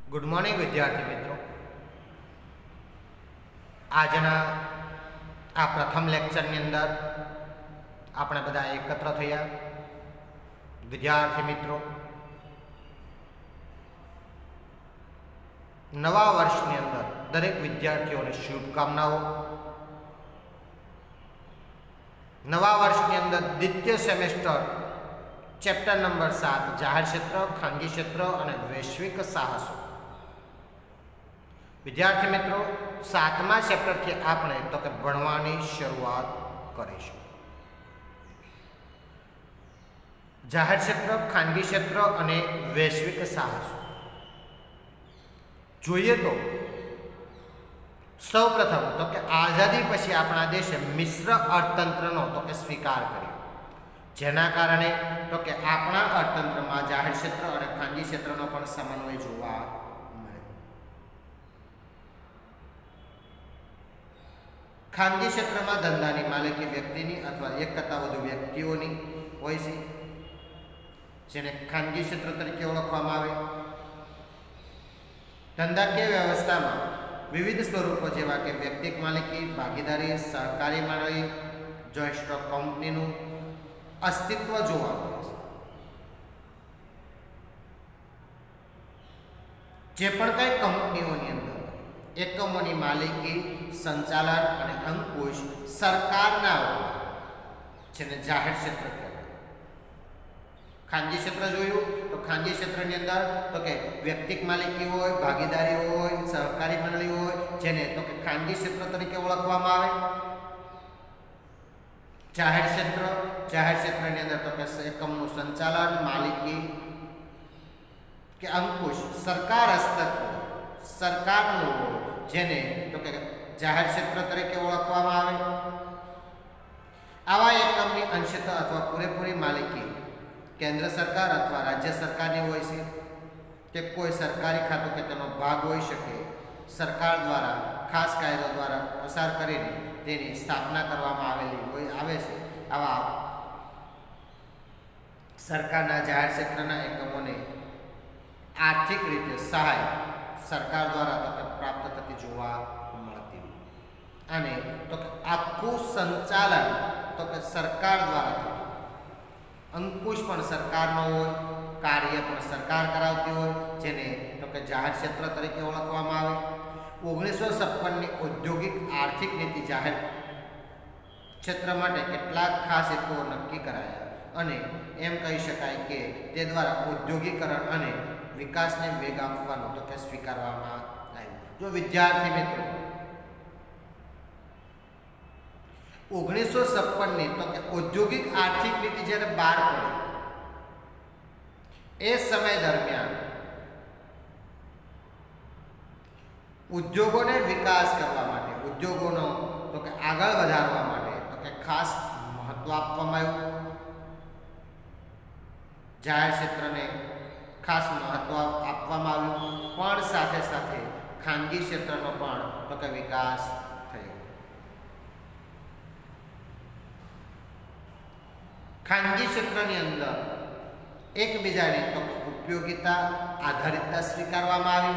Good morning विद्यार्थी मित्रों। आजना आ प्रथम लेक्चर अंदर आपणे बधा एकत्र थया। विद्यार्थी मित्रों, नवा वर्षनी अंदर दरेक विद्यार्थीओने शुभकामनाओं। नवा वर्षनी अंदर द्वितीय सेमेस्टर चैप्टर नंबर 7 जाहिर क्षेत्र, खानगी क्षेत्र और वैश्विक साहसों। विद्यार्थी मित्रों, 7मा चैप्टर थी आपणे तो के भणवानी शुरुआत करीशुं। जाहिर क्षेत्र, खानगी क्षेत्र और वैश्विक साहसों जोईए तो सौ प्रथम तो के आजादी पछी आपणा देशे मिश्र अर्थतंत्रनो तो के स्वीकार कर्यो, जेना कारणे तो के आपणा अर्थतंत्रमां जाहिर क्षेत्र और खानगी क्षेत्रनो पण समन्वय जोवा मळे। खानगी क्षेत्रमां धंधानी मालिकी व्यक्तिनी अथवा एक करता वधु व्यक्तिओनी होय छे, जेने खानगी क्षेत्र तरीके ओळखवामां आवे। धंधाकीय व्यवस्था में विविध स्वरूपों जेवा के व्यक्तिगत मालिकी, भागीदारी, सहकारी मंडली, जॉइंट स्टॉक कंपनीनुं अस्तित्व जोवा मळे छे। जे पण कांई कंपनीओनी अंदर एकमोनी मालिकी, संचालन और अंकुश सरकारना होय, जेने जाहिर क्षेत्र कहेवाय। खानगी क्षेत्र जोयुं तो खानगी क्षेत्रनी अंदर तो के व्यक्तिगत मालिकी होय, भागीदारी होय, सहकारी मंडली होय, जेने तो के खानगी क्षेत्र तरीके ओळखवामां आवे। जाहिर क्षेत्रनी अंदर तो के एकमनुं संचालन, मालिकी के अंकुश सरकार हस्तक सरकारनुं होय, जेने तो के जाहिर क्षेत्र तरीके ओळखवामां आवे। आवा एकमनी अंशतः अथवा पूरेपूरी मालिकी केंद्र सरकार अथवा राज्य सरकारनी होय छे के कोई सरकारी खातुं के तेनो भाग होई शके। सरकार द्वारा खास कायदो द्वारा पसार करीने तेनी स्थापना करवामां आवे छे। आवा सरकारना जाहिर क्षेत्रना एकमोने आर्थिक रीते सहाय सरकार द्वारा तो प्राप्त थती जोवा मळती अने तो आखुं संचालन तो के सरकार द्वारा थतुं। अंकुश पण सरकारनो होय, कार्य पण सरकार करावती होय, जेने तो के जाहिर क्षेत्र तरीके ओळखवामां आवे। 1956 ની औद्योगिक आर्थिक नीति जाहिर क्षेत्र माटे કેટલાક खास हेतुओ नक्की कराया अने एम कही शकाय के ते द्वारा औद्योगिकरण अने विकासने वेग आपवानो तो के स्वीकारवामां आव्यो। जो विद्यार्थी मित्रों 1956 ની तो के औद्योगिक आर्थिक नीति જ્યારે બહાર પડી ए समय दरमियान उद्योगोने विकास करवा माटे, उद्योगोनो तो के आगळ वधारवा माटे तो के खास महत्व आपवामां आव्युं। जाहिर क्षेत्रने खास महत्व आपवामां आव्युं, पण साथे साथे खानगी क्षेत्रनो पण तो के विकास थयो। खानगी क्षेत्रनी अंदर एकबीजानी तो उपयोगिता आधारितता स्वीकारवामां आवी।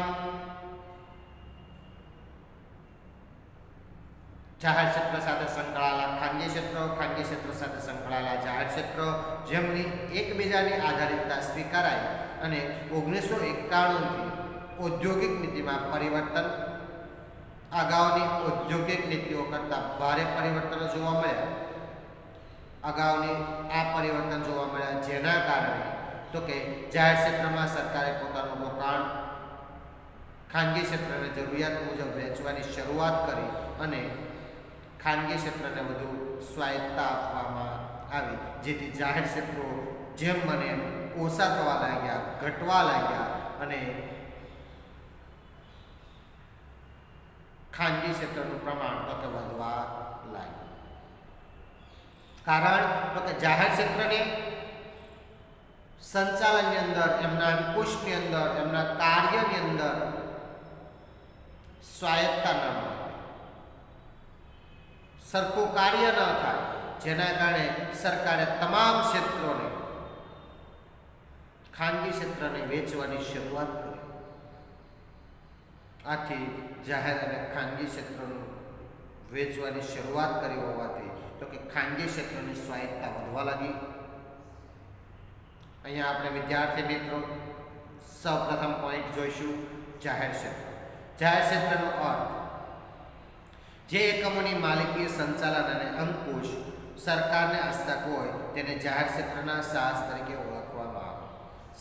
जाहिर क्षेत्र साथे संकळाયેલા खानगी क्षेत्र साथे संकळाયેલા जाहिर क्षेत्र जेमनी एकबीजानी आधारितता स्वीकाराय अने 1991 थी औद्योगिक नीतिमां परिवर्तन अगाउनी औद्योगिक नीतिओ करता भारे परिवर्तनो जोवा मळ्या। अगाउनी आ परिवर्तन जोवा मळ्या, जेना कारणे तो के जाहिर क्षेत्र में सरकारे पोतानुं रोकाण खानगी क्षेत्र ने जरूरियात मुजब वेचवानी शरूआत करी अने खानगी क्षेत्र ने वधु स्वायत्तता आपवामां आवी, जेथी जाहिर क्षेत्रो जेम बने ओछा थवा लाग्या, घटवा लाग्या अने खानगी क्षेत्रनुं प्रमाण तो के वधवा लाग्युं। कारण तो के जाहिर क्षेत्र ने संचालन अंदर एमना अंकुशनी अंदर एमना कार्यनी अंदर स्वायत्तता न मळे, सरखुं कार्य न थाय, जेना कारणे सरकारे तमाम क्षेत्रोने खानगी क्षेत्रने वेचवानी शरूआत करी। આથી જાહેર અને ખાનગી ક્ષેત્રનું વેચવાની શરૂઆત કરી હોવાથી તો કે ખાનગી ક્ષેત્રની સ્વાયત્તતા વધવા લાગી. અહીંયા આપણે વિદ્યાર્થી મિત્રો સૌપ્રથમ પોઈન્ટ જોઈશું જાહેર ક્ષેત્ર. જાહેર ક્ષેત્રનો અર્થ જે એકમોની માલિકી, સંચાલન અને અંકુશ સરકારને હસ્તક હોય તેને જાહેર ક્ષેત્રના સાહસ તરીકે ઓળખવામાં આવે.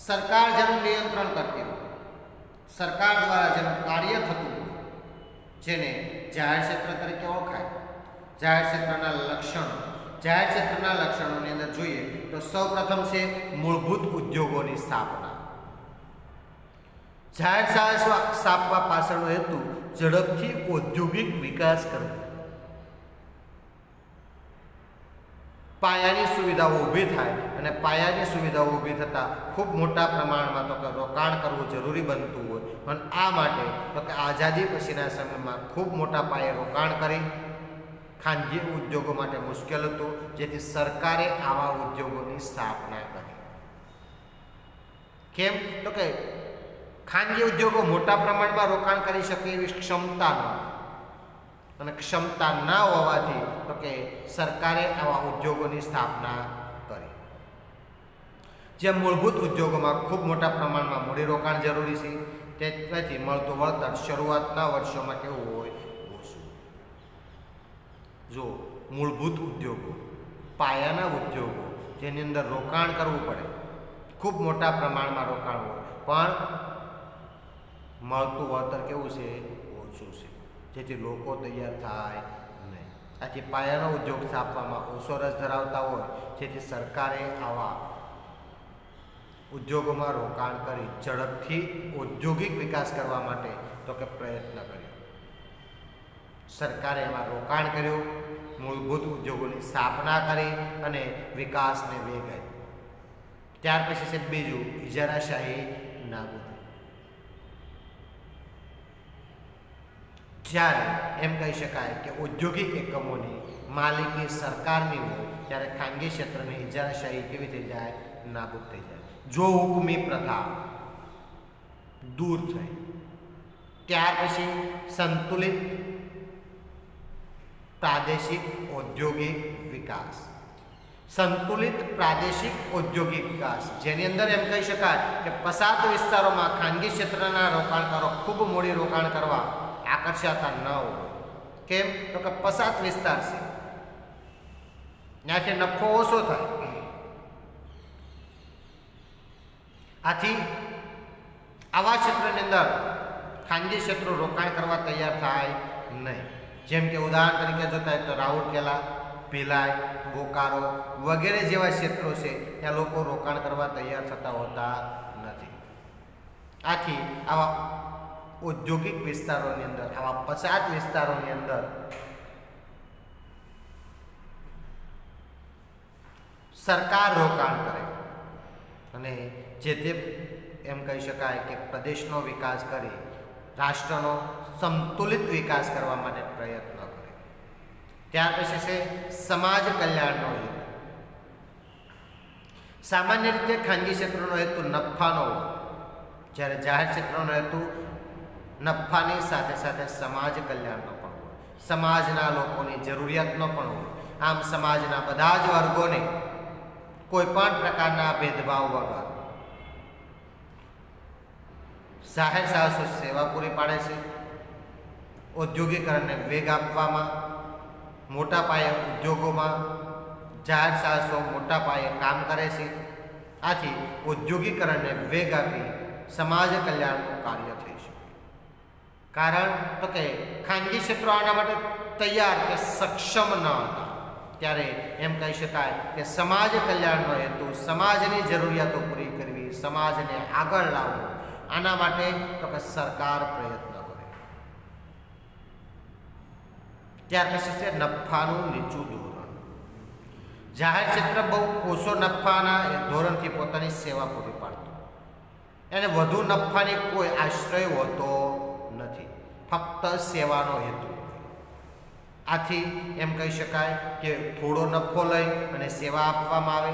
સરકાર જેનું નિયંત્રણ કરતી હોય, સરકાર દ્વારા જેનું કાર્ય થતું હોય, જેને જાહેર ક્ષેત્ર તરીકે ઓળખાય. જાહેર ક્ષેત્રના લક્ષણો. જાહેર ક્ષેત્રના લક્ષણોની અંદર જોઈએ તો સૌપ્રથમ છે મૂળભૂત ઉદ્યોગોની સ્થાપના. જાહેર સાહસ સ્થાપવા પાછળનો હેતુ ઝડપથી ઔદ્યોગિક વિકાસ કરવો, પાયાની સુવિધાઓ ઊભી થાય અને પાયાની સુવિધાઓ ઊભી થતાં ખૂબ મોટા પ્રમાણમાં તો કે રોકાણ કરવું જરૂરી બનતું હોય. અને આ માટે તો કે આઝાદી પછીના સમયમાં ખૂબ મોટા પાયે રોકાણ કરી ખાનગી ઉદ્યોગો માટે મુશ્કેલ હતું, જેથી સરકારે આવા ઉદ્યોગોની સ્થાપના કરી. કેમ તો કે ખાનગી ઉદ્યોગો મોટા પ્રમાણમાં રોકાણ કરી શકે એવી ક્ષમતા ન અને ક્ષમતા ના હોવાથી તો કે સરકારે આવા ઉદ્યોગોની સ્થાપના કરી. જે મૂળભૂત ઉદ્યોગોમાં ખૂબ મોટા પ્રમાણમાં મૂડીરોકાણ જરૂરી છે, તેથી મળતું વળતર શરૂઆતના વર્ષોમાં કેવું હોય, ઓછું. જો મૂળભૂત ઉદ્યોગો, પાયાના ઉદ્યોગો જેની અંદર રોકાણ કરવું પડે, ખૂબ મોટા પ્રમાણમાં રોકાણ હોય, પણ મળતું વળતર કેવું છે, ઓછું છે, જેથી લોકો તૈયાર થાય નહીં. આથી પાયાનો ઉદ્યોગ સ્થાપવામાં ઓછો રસ ધરાવતા હોય, જેથી સરકારે આવા ઉદ્યોગોમાં રોકાણ કરી ઝડપથી ઔદ્યોગિક વિકાસ કરવા માટે તો કે પ્રયત્ન કર્યો. સરકારે એમાં રોકાણ કર્યું, મૂળભૂત ઉદ્યોગોની સ્થાપના કરી અને વિકાસને વેગ આપ્યો. ત્યાર પછી છે બીજું, ઇજારાશાહી નાબૂદી. જ્યારે એમ કહી શકાય કે ઔદ્યોગિક એકમોની માલિકી સરકારની હોય ત્યારે ખાનગી ક્ષેત્રની ઇજારાશાહી કેવી થઈ જાય, નાબૂદ થઈ જાય. જો હુકમી પ્રથા દૂર થઈ, ત્યાર પછી સંતુલિત પ્રાદેશિક ઔદ્યોગિક વિકાસ. સંતુલિત પ્રાદેશિક ઔદ્યોગિક વિકાસ જેની અંદર એમ કહી શકાય કે પછાત વિસ્તારોમાં ખાનગી ક્ષેત્રના રોકાણકારો ખૂબ મૂડી રોકાણ કરવા આકર્ષાતા ન હોય. કેમ તો કે પછાત વિસ્તાર છે, ત્યાંથી નફો ઓછો થાય. આથી આવા ક્ષેત્રની અંદર ખાનગી ક્ષેત્રો રોકાણ કરવા તૈયાર થાય નહીં. જેમ કે ઉદાહરણ તરીકે જોતા હોય તો રાઉરકેલા, ભિલાઈ, બોકારો વગેરે જેવા ક્ષેત્રો છે ત્યાં લોકો રોકાણ કરવા તૈયાર થતા હોતા નથી. આથી આવા ઔદ્યોગિક વિસ્તારોની અંદર, આવા પછાત વિસ્તારોની અંદર સરકાર રોકાણ કરે અને જે તે એમ કહી શકાય કે પ્રદેશનો વિકાસ કરી રાષ્ટ્રનો સંતુલિત વિકાસ કરવા માટે પ્રયત્ન કરે. ત્યાર પછી છે સમાજ કલ્યાણનો હેતુ. સામાન્ય રીતે ખાનગી ક્ષેત્રનો હેતુ નફાનો હોય, જ્યારે જાહેર ક્ષેત્રનો હેતુ નફાની સાથે સાથે સમાજ કલ્યાણનો પણ હોય, સમાજના લોકોની જરૂરિયાતનો પણ હોય. આમ સમાજના બધા જ વર્ગોને કોઈ પણ પ્રકારના ભેદભાવ વગર જાહેર સાહસો સેવા પૂરી પાડે છે. ઔદ્યોગિકરણને વેગ આપવામાં મોટા પાયે ઉદ્યોગોમાં જાહેર સાહસો મોટા પાયે કામ કરે છે. આથી ઔદ્યોગિકરણને વેગ આપી સમાજ કલ્યાણનું કાર્ય થઈ શકે. કારણ તો કે ખાનગી ક્ષેત્રો આના માટે તૈયાર કે સક્ષમ ન હતા. ત્યારે એમ કહી શકાય કે સમાજ કલ્યાણનો હેતુ સમાજની જરૂરિયાતો પૂરી કરવી, સમાજને આગળ લાવવું, આના માટે તો કે સરકાર પ્રયત્ન કરે. ત્યાર પછી છે નફાનું નીચું ધોરણ. જાહેર ક્ષેત્ર બહુ ઓછો નફાના ધોરણથી પોતાની સેવા પૂરી પાડતું, એને વધુ નફાની કોઈ આશ્રય હોતો નથી, ફક્ત સેવાનો હેતુ. આથી એમ કહી શકાય કે થોડો નફો લઈ અને સેવા આપવામાં આવે.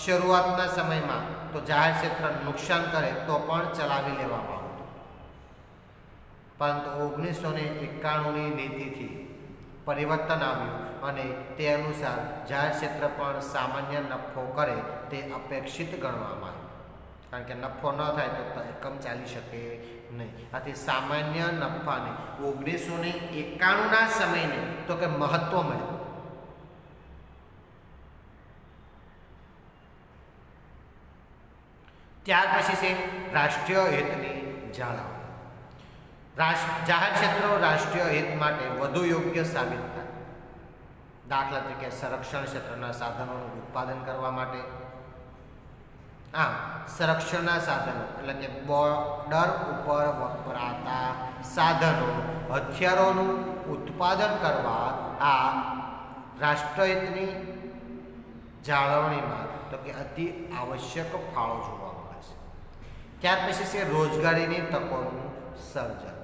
શરૂઆતના સમયમાં તો જાહેર ક્ષેત્ર નુકસાન કરે તો પણ ચલાવી લેવામાં આવતું. પરંતુ 1991ની નીતિથી પરિવર્તન આવ્યું અને તે અનુસાર જાહેર ક્ષેત્ર પણ સામાન્ય નફો કરે તે અપેક્ષિત ગણવામાં આવ્યું, કારણ કે નફો ન થાય તો એકમ ચાલી શકે નહીં. આથી સામાન્ય નફાને 1991ના સમયને તો કે મહત્વ મળ્યું. ત્યાર પછી છે રાષ્ટ્રીય હિતની જાળવણી. જાહેર ક્ષેત્રો રાષ્ટ્રીય હિત માટે વધુ યોગ્ય સાબિત થાય. દાખલા તરીકે સંરક્ષણ ક્ષેત્રના સાધનોનું ઉત્પાદન કરવા માટે. સંરક્ષણના સાધનો એટલે કે બોર્ડર ઉપર વપરાતા સાધનો, હથિયારોનું ઉત્પાદન કરવા આ રાષ્ટ્રહિતની જાળવણીમાં તો કે અતિ આવશ્યક ફાળો જોવા મળે છે. ત્યાર પછી છે રોજગારીની તકોનું સર્જન.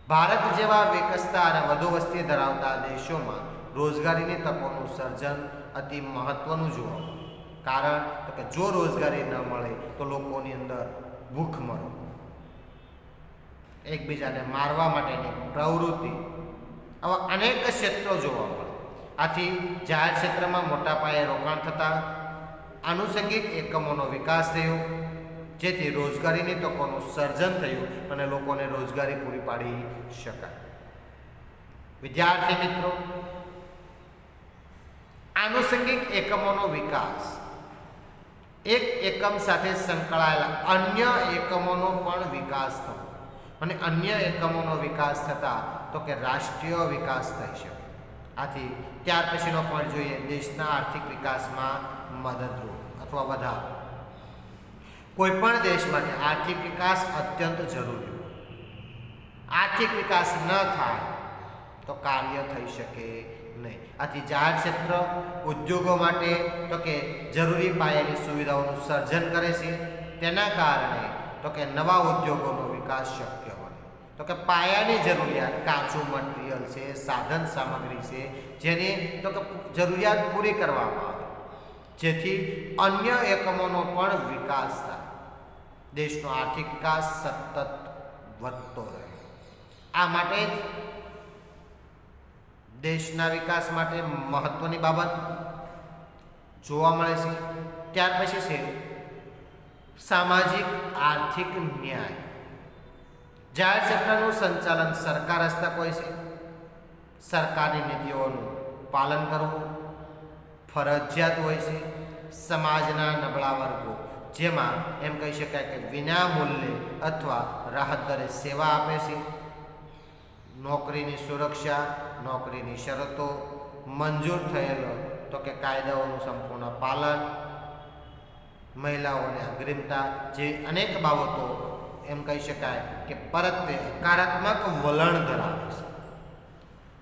ભારત જેવા વિકસતા અને વધુ વસ્તી ધરાવતા દેશોમાં રોજગારીની તકોનું સર્જન અતિ મહત્વનું જોવા મળે. કારણ કે જો રોજગારી ન મળે તો લોકોની અંદર ભૂખમરો, એકબીજાને મારવા માટેની પ્રવૃત્તિ, આવા અનેક ક્ષેત્રો જોવા મળે. આથી જાહેર ક્ષેત્રમાં મોટા પાયે રોકાણ થતાં આનુષંગિક એકમોનો વિકાસ થયો, જેથી રોજગારીની તકોનું સર્જન થયું અને લોકોને રોજગારી પૂરી પાડી શકાય. વિદ્યાર્થી મિત્રો, આનુષંગિક એકમોનો વિકાસ એક એકમ સાથે સંકળાયેલા અન્ય એકમોનો પણ વિકાસ થયો અને અન્ય એકમોનો વિકાસ થતાં તો કે રાષ્ટ્રીય વિકાસ થઈ શકે. આથી ત્યાર પછીનો પોઈન્ટ જોઈએ દેશના આર્થિક વિકાસમાં મદદરૂપ અથવા વધારો. કોઈ પણ દેશ માટે આર્થિક વિકાસ અત્યંત જરૂરી. આર્થિક વિકાસ ન થાય તો કાર્ય થઈ શકે નહીં. આથી જાહેર ક્ષેત્ર ઉદ્યોગો માટે તો કે જરૂરી પાયાની સુવિધાઓનું સર્જન કરે છે. તેના કારણે તો કે નવા ઉદ્યોગોનો વિકાસ શક્ય બને. તો કે પાયાની જરૂરિયાત કાચું મટીરિયલ છે, સાધન સામગ્રી છે, જેની તો કે જરૂરિયાત પૂરી કરવામાં આવે, જેથી અન્ય એકમોનો પણ વિકાસ થાય. દેશનો આર્થિક વિકાસ સતત વધતો રહે. આ માટે જ દેશના વિકાસ માટે મહત્વની બાબત જોવા મળે છે. ત્યાર પછી છે સામાજિક આર્થિક ન્યાય. જાહેર ક્ષેત્રનું સંચાલન સરકાર હસ્તક હોય છે. સરકારની નીતિઓનું પાલન કરવું ફરજિયાત હોય છે. સમાજના નબળા વર્ગો, જેમાં એમ કહી શકાય કે વિના મૂલ્યે અથવા રાહત દરે સેવા આપે છે. નોકરીની સુરક્ષા, નોકરીની શરતો, મંજૂર થયેલો તો કે કાયદાઓનું સંપૂર્ણ પાલન, મહિલાઓને અગ્રિમતા જેવી અનેક બાબતો એમ કહી શકાય કે પરત્વે હકારાત્મક વલણ ધરાવે છે.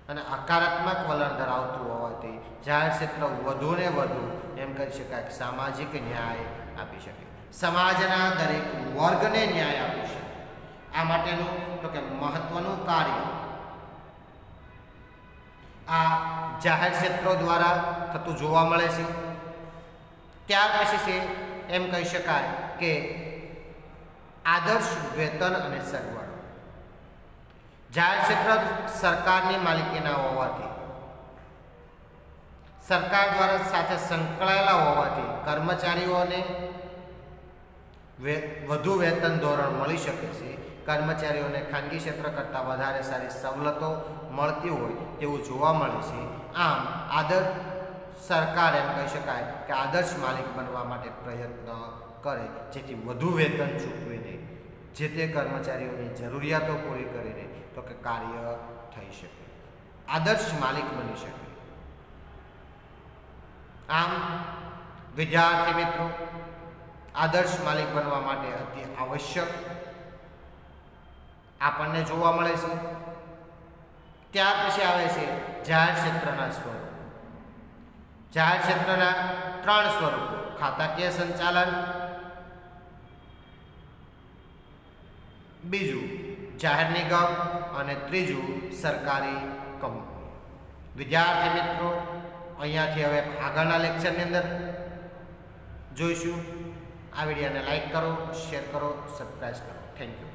અને હકારાત્મક વલણ ધરાવતું હોવાથી જાહેર ક્ષેત્ર વધુને વધુ એમ કહી શકાય કે સામાજિક ન્યાય આપી શકે, સમાજના દરેક વર્ગને ન્યાય આપી શકે. આ માટેનું તો કે મહત્વનું કાર્ય આ જાહેર ક્ષેત્રો દ્વારા થતું જોવા મળે છે. ત્યાર પછી છે એમ કહી શકાય કે આદર્શ વેતન અને સગવડ. જાહેર ક્ષેત્ર સરકારની માલિકીના હોવાથી, સરકાર દ્વારા સાથે સંકળાયેલા હોવાથી કર્મચારીઓને વધુ વેતન ધોરણ મળી શકે છે. કર્મચારીઓને ખાનગી ક્ષેત્ર કરતાં વધારે સારી સવલતો મળતી હોય તેવું જોવા મળે છે. આમ સરકાર એમ કહી શકાય કે આદર્શ માલિક બનવા માટે પ્રયત્ન કરે, જેથી વધુ વેતન ચૂકવીને જે તે કર્મચારીઓની જરૂરિયાતો પૂરી કરીને તો કે કાર્ય થઈ શકે, આદર્શ માલિક બની શકે. આમ વિદ્યાર્થી મિત્રો, આદર્શ માલિક બનવા માટે અતિ આવશ્યક આપણને જોવા મળે છે. ત્યાર પછી આવે છે જાહેર ક્ષેત્રના સ્વરૂપ. જાહેર ક્ષેત્રના 3 સ્વરૂપો: ખાતાકીય સંચાલન, બીજું જાહેર નિગમ અને ત્રીજું સરકારી કંપની. વિદ્યાર્થી મિત્રો, અહીંયાથી હવે આગળના લેક્ચરની અંદર જોઈશું. આ વિડીયોને લાઈક કરો, શેર કરો, સબસ્ક્રાઈબ કરો. Thank you.